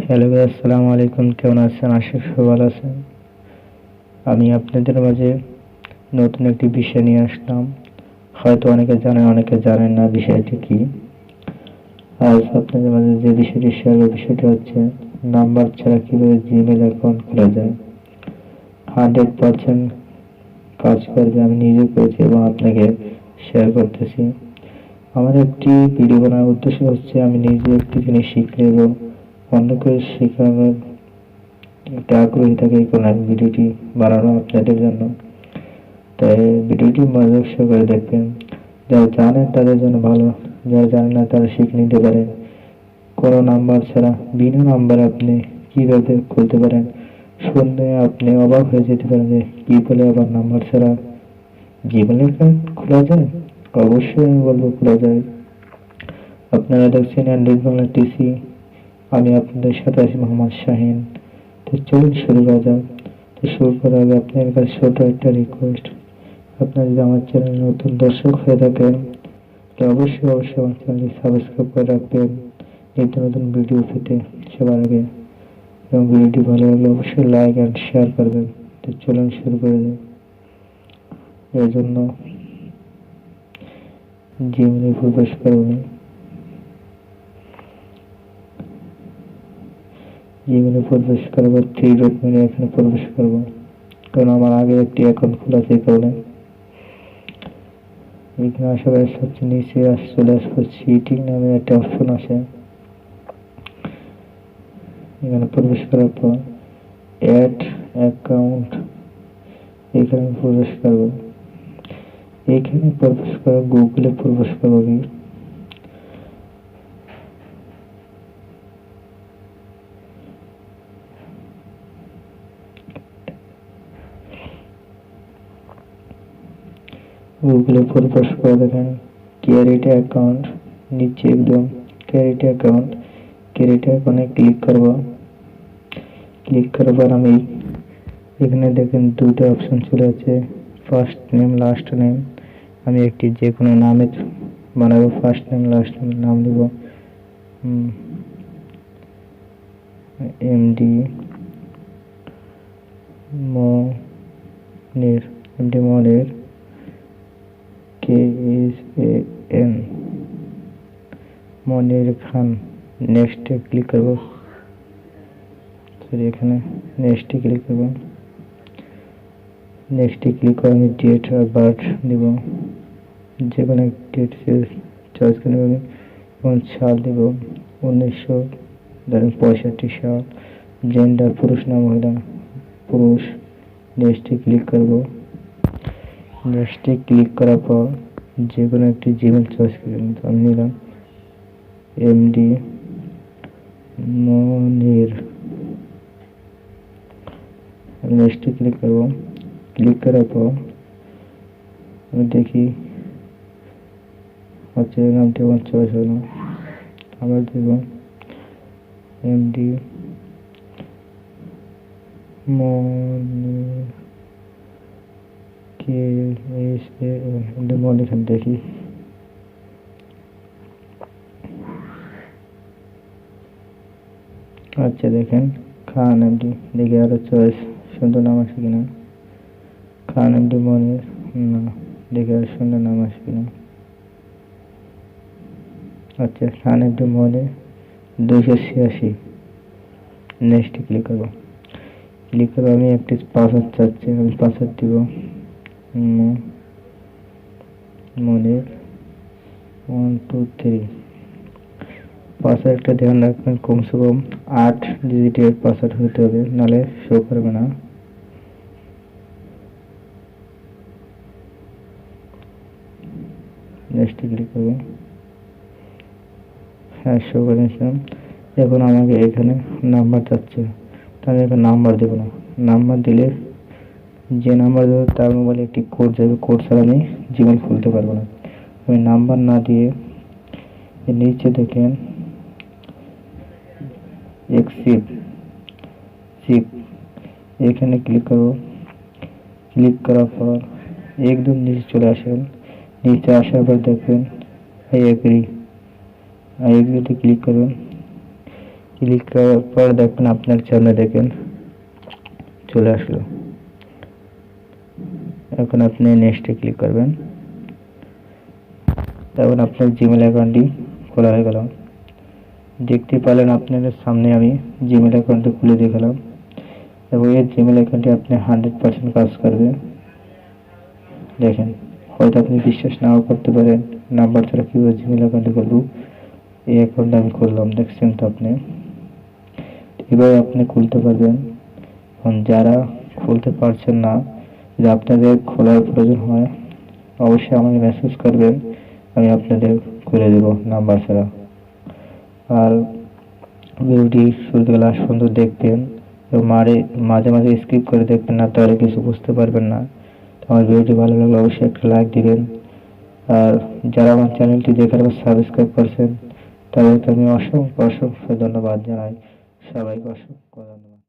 Hello ভাই, আসসালামু আলাইকুম। কেমন আছেন? আশা করি সবাই ভালো আছেন। আমি আপনাদের মাঝে নতুন একটি বিষয় নিয়ে আসলাম। হয়তো অনেকে জানেন, অনেকে জানেন না বিষয়টি কি। আজ আপনাদের মাঝে যে বিষয়টি শেয়ার করব, বিষয়টি হচ্ছে নাম্বার ছাড়া কিভাবে জিমেইল অ্যাকাউন্ট খোলা যায়। 100% কাজ করবে, আমি নিজে করেছি এবং আপনাকে শেয়ার করতেছি। আমার একটি ভিডিও বানানোর উদ্দেশ্য হচ্ছে আমি নিজে একটি জিনিস শিখলে এবং অন্যকে শেখানোর একটা আগ্রহী থাকে, এই কারণে আমি ভিডিওটি বানানো আপনাদের জন্য। তাই ভিডিওটি মনোযোগ সহকারে দেখবেন। যারা জানেন তাদের জন্য ভালো, যারা জানেন না তারা শিখে নিতে পারেন। কোনো নাম্বার ছাড়া বিনা নাম্বারে আপনি কিভাবে খুলতে পারেন, শুনলে আপনি অবাক হয়ে যেতে পারেন যে কি বলে আবার নাম্বার ছাড়া জীবনের অ্যাকাউন্ট খোলা যায়। অবশ্যই আমি বলবো খোলা যায়। আপনারা দেখছেন অ্যান্ড্রয়েড বাংলা টিসি, আমি আপনাদের সাথে আছি মোহাম্মদ শাহিন। তো চলুন শুরু করা যাক। তো শুরু করার আগে আপনার কাছে ছোট একটা রিকোয়েস্ট, আপনারা যদি আমার চ্যানেল নতুন দর্শক হয়ে থাকেন তো অবশ্যই আমার চ্যানেলটি সাবস্ক্রাইব করে রাখবেন নিত্য নতুন ভিডিও পেতে সবার আগে। এবং ভিডিওটি ভালো লাগলে অবশ্যই লাইক অ্যান্ড শেয়ার করবেন। তো চলুন শুরু করে দিই। এর জন্য জিমেইলে প্রবেশ করবেন। জিমেইলে প্রবেশ করবার 3 ডট মেনু এখানে প্রবেশ করব, কারণ আমার আগে একটি অ্যাকাউন্ট খোলা আছে, এই কারণে এখানে আসার পরে সবচেয়ে নিচে চলে আসবো সিটিং নামে একটা অপশন আছে। এখানে প্রবেশ করার পর অ্যাড অ্যাকাউন্ট এখানে প্রবেশ করব। এখানে প্রবেশ করে গুগলে প্রবেশ করব। গুগলে প্রবেশ করে দেখেন ক্রিয়েট অ্যাকাউন্ট, নিচে একদম ক্রিয়েট অ্যাকাউন্টে ক্লিক করব। ক্লিক করার পর আমি এখানে দেখেন দুটো অপশন চলে আছে, ফার্স্ট নেম লাস্ট নেম। আমি একটি যে কোনো নামে বানাবো, ফার্স্ট নেম লাস্ট নেম নাম দেব এমডি মনির, KSAN মনির খান। নেক্সটে ক্লিক করব। সরি, এখানে নেক্সটে ক্লিক করব। নেক্সটে ক্লিক করে আমি ডেট আর বার্থ দেব, যে কোনো ডেট চয়েস করে নেব এবং সাল দেব 1965 সাল। জেন্ডার পুরুষ না মহিলা, পুরুষ। নেক্সটে ক্লিক করব। নেক্সটে ক্লিক করার পর যে কোনো একটি জিমেল চয়েস করে আমি নিলাম এমডি মনির। নেক্সটে ক্লিক করব। ক্লিক করার পর আমি দেখি হচ্ছে নামটি আমার চয়েস হলো। আবার দেব এমডি মনির KSAN মনির খান। দেখি আচ্ছা, দেখেন খান এমডি। দেখি আরো চয়েস সুন্দর নাম আসে কিনা। খান এমডি মনির, না। দেখি আর সুন্দর নাম আসে কিনা। আচ্ছা, খান এমডি মনির 286। নেক্সট ক্লিক করবো। ক্লিক করে আমি একটি পাসওয়ার্ড চাচ্ছি, আমি পাসওয়ার্ড দিব মনির 123। পাসওয়ার্ডটা ধ্যান রাখবেন কমসে কম 8 ডিজিটের পাসওয়ার্ড হতে হবে, নাহলে শো করবে না। নেক্সট ক্লিক করবো। হ্যাঁ, শো করে নিয়েছিলাম। এখন আমাকে এখানে নাম্বার চাচ্ছে, তাহলে এখানে নাম্বার দেবো না। নাম্বার দিলে যে নাম্বার দেবো তার মোবাইলে একটি কোড যাবে, কোড ছাড়া আমি জিমেল খুলতে পারবো না। আমি নাম্বার না দিয়ে নিচে দেখেন এক্সিপ এখানে ক্লিক করবো। ক্লিক করার পর একদম নিচে চলে আসেন। নিচে আসার পর দেখবেন আই এগ্রিতে ক্লিক করবেন। ক্লিক করার পর দেখবেন আপনার সামনে দেখেন চলে আসলো। এখন আপনি নেক্সটে ক্লিক করবেন। এখন আপনার জিমেল অ্যাকাউন্টটি খোলা হয়ে গেল। দেখতে পেলেন আপনাদের সামনে আমি জিমেল অ্যাকাউন্টটি খুলে দেখালাম এবং এই জিমেল অ্যাকাউন্টটি আপনি 100% কাজ করবে। দেখেন, হয়তো আপনি বিশ্বাস নাও করতে পারেন নাম্বার ছাড়া কীভাবে জিমেল অ্যাকাউন্টটি খুলব। এই অ্যাকাউন্ট আমি খুললাম, দেখছেন তো আপনি। এভাবে আপনি খুলতে পারবেন। এখন যারা খুলতে পারছেন না, যদি আপনাদের খোলার প্রয়োজন হয় অবশ্যই আমাকে মেসেজ করবেন, আমি আপনাদের খুলে দেব নাম্বার ছাড়া। আর ভিডিওটি শুরু থেকে লাস্ট পর্যন্ত দেখবেন এবং মাঝে মাঝে স্কিপ করে দেখবেন না, তাহলে কিছু বুঝতে পারবেন না। আমার ভিডিওটি ভালো লাগলে অবশ্যই একটা লাইক দিবেন। আর যারা আমার চ্যানেলটি দেখার পর সাবস্ক্রাইব করছেন তাদেরকে আমি অসংখ্য অসংখ্য ধন্যবাদ জানাই। সবাইকে অসংখ্য ধন্যবাদ।